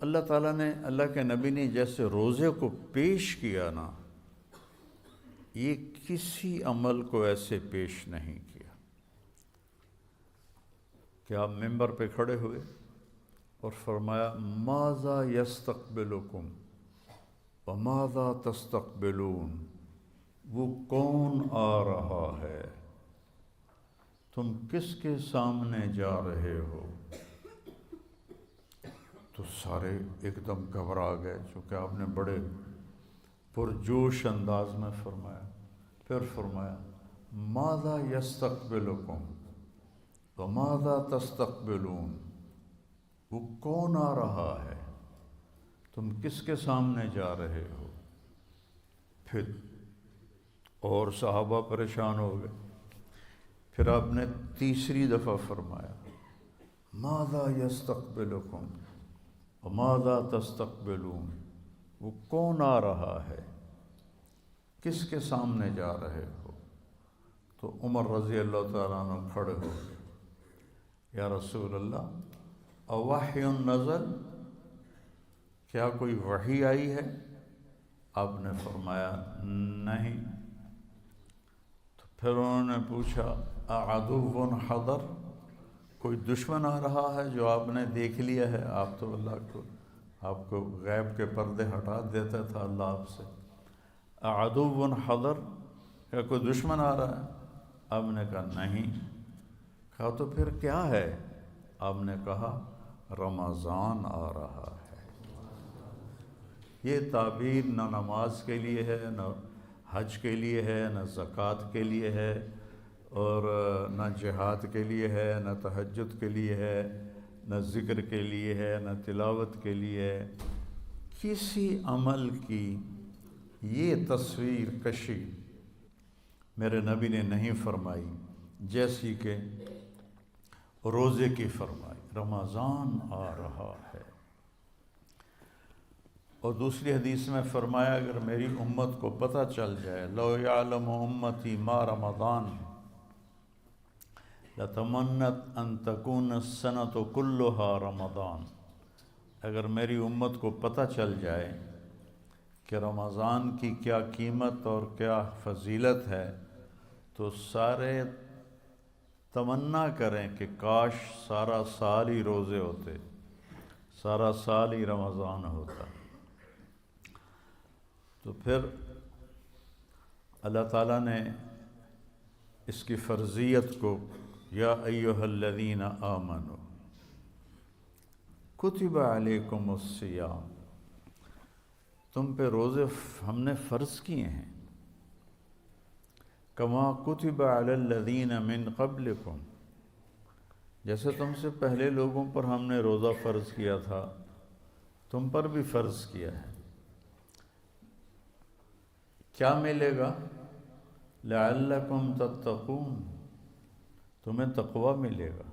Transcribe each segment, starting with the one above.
اللہ تعالیٰ نے، اللہ کے نبی نے جیسے روزے کو پیش کیا نا، یہ کسی عمل کو ایسے پیش نہیں کیا کہ آپ ممبر پہ کھڑے ہوئے اور فرمایا ماذا یستقبلکم وماذا تستقبلون، وہ کون آ رہا ہے، تم کس کے سامنے جا رہے ہو؟ تو سارے ایک دم گھبرا گئے، چونکہ آپ نے بڑے پرجوش انداز میں فرمایا۔ پھر فرمایا ماذا یستقبلکم وماذا تستقبلون، وہ کون آ رہا ہے، تم کس کے سامنے جا رہے ہو؟ پھر اور صحابہ پریشان ہو گئے۔ پھر آپ نے تیسری دفعہ فرمایا ماذا یستقبلکم وماذا تستقبلون، وہ کون آ رہا ہے، کس کے سامنے جا رہے ہو؟ تو عمر رضی اللہ تعالیٰ عنہ کھڑے ہو گئے، یا رسول اللہ اوحی نزل، کیا کوئی وحی آئی ہے؟ آپ نے فرمایا نہیں۔ تو پھر انہوں نے پوچھا اعدو حضر، کوئی دشمن آ رہا ہے جو آپ نے دیکھ لیا ہے؟ آپ تو آپ کو غیب کے پردے ہٹا دیتا تھا اللہ آپ سے۔ اعدو حضر، کیا کوئی دشمن آ رہا ہے؟ آپ نے کہا نہیں۔ کہا تو پھر کیا ہے؟ آپ نے کہا رمضان آ رہا ہے۔ یہ تعبیر نہ نماز کے لیے ہے، نہ حج کے لیے ہے، نہ زکوٰۃ کے لیے ہے، اور نہ جہاد کے لیے ہے، نہ تہجد کے لیے ہے، نہ ذکر کے لیے ہے، نہ تلاوت کے لیے ہے۔ کسی عمل کی یہ تصویر کشی میرے نبی نے نہیں فرمائی جیسی کہ روزے کی فرمائی، رمضان آ رہا ہے۔ اور دوسری حدیث میں فرمایا اگر میری امت کو پتہ چل جائے لو یعلم امتی ما رمضان لتمنت ان تکون السنۃ کلھا رمضان، اگر میری امت کو پتہ چل جائے کہ رمضان کی کیا قیمت اور کیا فضیلت ہے، تو سارے تمنا کریں کہ کاش سارا سال ہی روزے ہوتے، سارا سال ہی رمضان ہوتا۔ تو پھر اللہ تعالیٰ نے اس کی فرضیت کو یا ایھا الذین آمنوا کتب علیکم الصیام، تم پہ روزے ہم نے فرض کیے ہیں، کما کتب علی الذین من قبلکم، جیسے تم سے پہلے لوگوں پر ہم نے روزہ فرض کیا تھا تم پر بھی فرض کیا ہے۔ کیا ملے گا؟ لعلکم تتقون، تمہیں تقوی ملے گا۔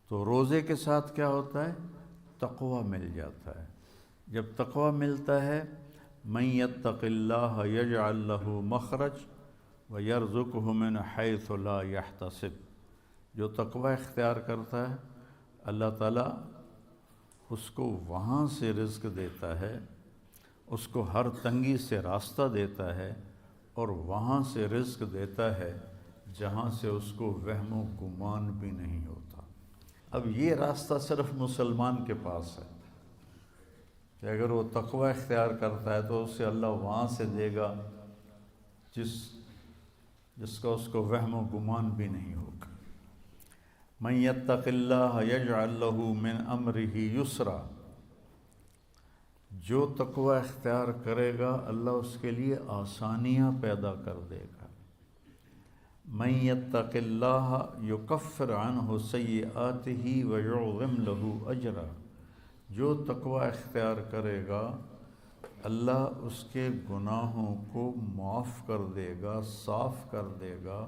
تو روزے کے ساتھ کیا ہوتا ہے؟ تقوی مل جاتا ہے۔ جب تقوی ملتا ہے من یتق اللہ یجعل لہ مخرج ویرزقہ من حیث لا یحتسب، جو تقوی اختیار کرتا ہے اللہ تعالیٰ اس کو وہاں سے رزق دیتا ہے، اس کو ہر تنگی سے راستہ دیتا ہے، اور وہاں سے رزق دیتا ہے جہاں سے اس کو وہم و گمان بھی نہیں ہوتا۔ اب یہ راستہ صرف مسلمان کے پاس ہے کہ اگر وہ تقوی اختیار کرتا ہے تو اسے اللہ وہاں سے دے گا جس کا اس کو وہم و گمان بھی نہیں ہوگا۔ من یتق اللہ یجعل لہ من امرہ یسرا، جو تقوی اختیار کرے گا اللہ اس کے لیے آسانیاں پیدا کر دے گا۔ من یتق اللہ یکفر عنہ سیئاتہ ویعظم لہ اجرا، جو تقوی اختیار کرے گا اللہ اس کے گناہوں کو معاف کر دے گا، صاف کر دے گا۔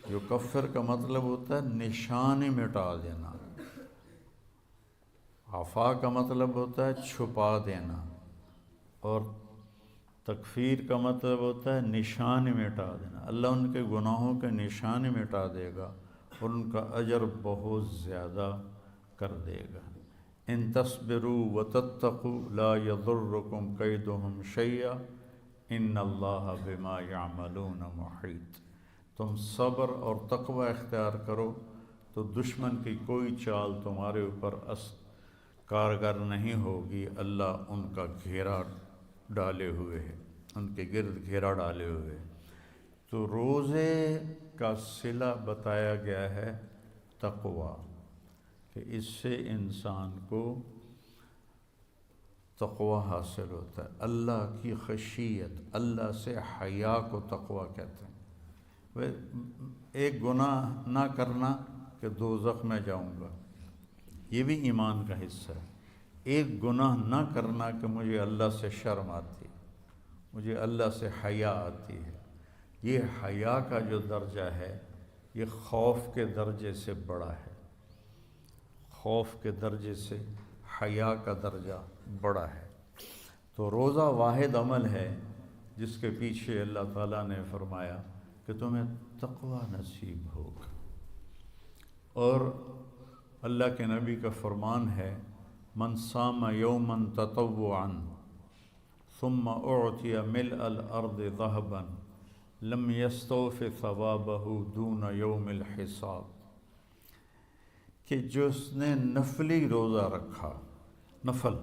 یکفر کا مطلب ہوتا ہے نشان مٹا دینا، عفا کا مطلب ہوتا ہے چھپا دینا، اور تکفیر کا مطلب ہوتا ہے نشان مٹا دینا۔ اللہ ان کے گناہوں کے نشان مٹا دے گا اور ان کا اجر بہت زیادہ کر دے گا۔ ان تصبروا وتتقوا لا يضركم كيدهم شيئا ان اللہ بما يعملون محیط۔ تم صبر اور تقوی اختیار کرو تو دشمن کی کوئی چال تمہارے اوپر کارگر نہیں ہوگی، اللہ ان کا گھیرا ڈالے ہوئے ہے، ان کے گرد گھیرا ڈالے ہوئے ہے۔ تو روزے کا صلہ بتایا گیا ہے تقوی، کہ اس سے انسان کو تقوی حاصل ہوتا ہے، اللہ کی خشیت، اللہ سے حیا کو تقوی کہتے ہیں۔ ایک گناہ نہ کرنا کہ دوزخ میں جاؤں گا، یہ بھی ایمان کا حصہ ہے۔ ایک گناہ نہ کرنا کہ مجھے اللہ سے شرم آتی، مجھے اللہ سے حیا آتی ہے، یہ حیا کا جو درجہ ہے یہ خوف کے درجے سے بڑا ہے، خوف کے درجے سے حیا کا درجہ بڑا ہے۔ تو روزہ واحد عمل ہے جس کے پیچھے اللہ تعالیٰ نے فرمایا کہ تمہیں تقوی نصیب ہوگا، اور اللہ کے نبی کا فرمان ہے من صام یوما تطوعا ثم اعطی ملء الارض ذهبا لم یستوف ثوابه دون یوم الحساب، کہ جس نے نفلی روزہ رکھا، نفل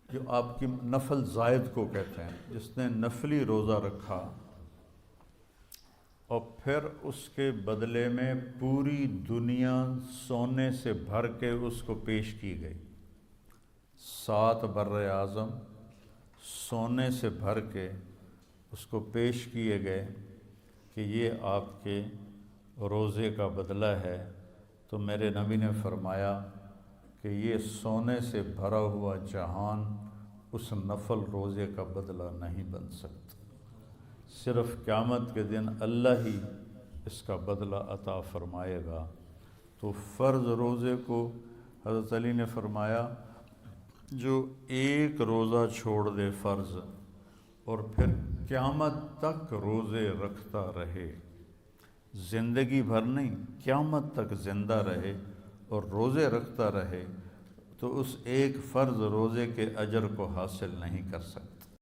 جو آپ کی نفل زائد کو کہتے ہیں، جس نے نفلی روزہ رکھا اور پھر اس کے بدلے میں پوری دنیا سونے سے بھر کے اس کو پیش کی گئی، 7 بر اعظم سونے سے بھر کے اس کو پیش کیے گئے کہ یہ آپ کے روزے کا بدلہ ہے، تو میرے نبی نے فرمایا کہ یہ سونے سے بھرا ہوا جہان اس نفل روزے کا بدلہ نہیں بن سکتا، صرف قیامت کے دن اللہ ہی اس کا بدلہ عطا فرمائے گا۔ تو فرض روزے کو حضرت علی نے فرمایا جو ایک روزہ چھوڑ دے فرض اور پھر قیامت تک روزے رکھتا رہے، زندگی بھر نہیں، قیامت تک زندہ رہے اور روزے رکھتا رہے، تو اس ایک فرض روزے کے اجر کو حاصل نہیں کر سکتا۔